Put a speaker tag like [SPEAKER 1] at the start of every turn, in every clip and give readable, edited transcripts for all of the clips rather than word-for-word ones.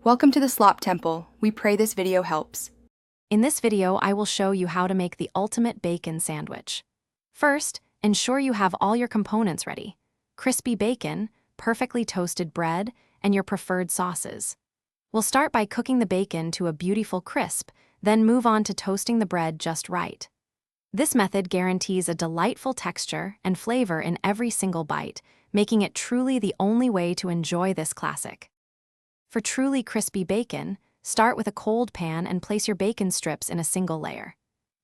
[SPEAKER 1] Welcome to the Slop Temple. We pray this video helps.
[SPEAKER 2] In this video, I will show you how to make the ultimate bacon sandwich. First, ensure you have all your components ready: crispy bacon, perfectly toasted bread, and your preferred sauces. We'll start by cooking the bacon to a beautiful crisp, then move on to toasting the bread just right. This method guarantees a delightful texture and flavor in every single bite, making it truly the only way to enjoy this classic. For truly crispy bacon, start with a cold pan and place your bacon strips in a single layer.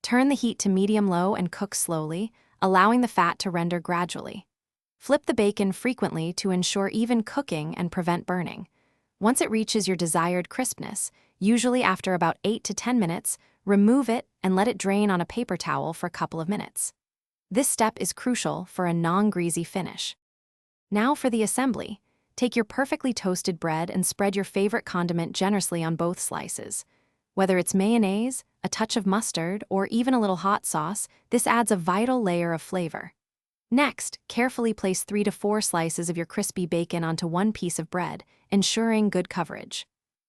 [SPEAKER 2] Turn the heat to medium-low and cook slowly, allowing the fat to render gradually. Flip the bacon frequently to ensure even cooking and prevent burning. Once it reaches your desired crispness, usually after about 8 to 10 minutes, remove it and let it drain on a paper towel for a couple of minutes. This step is crucial for a non-greasy finish. Now for the assembly. Take your perfectly toasted bread and spread your favorite condiment generously on both slices. Whether it's mayonnaise, a touch of mustard, or even a little hot sauce, this adds a vital layer of flavor. Next, carefully place 3 to 4 slices of your crispy bacon onto one piece of bread, ensuring good coverage.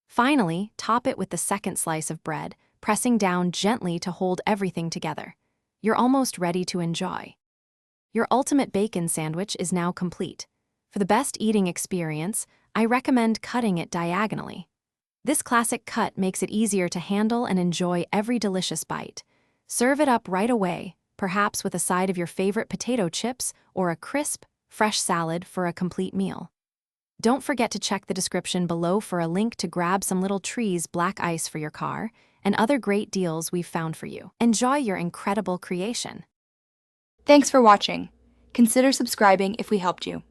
[SPEAKER 2] Finally, top it with the second slice of bread, pressing down gently to hold everything together. You're almost ready to enjoy. Your ultimate bacon sandwich is now complete. For the best eating experience, I recommend cutting it diagonally. This classic cut makes it easier to handle and enjoy every delicious bite. Serve it up right away, perhaps with a side of your favorite potato chips or a crisp, fresh salad for a complete meal. Don't forget to check the description below for a link to grab some little trees black ice for your car and other great deals we've found for you. Enjoy your incredible creation.
[SPEAKER 1] Thanks for watching. Consider subscribing if we helped you.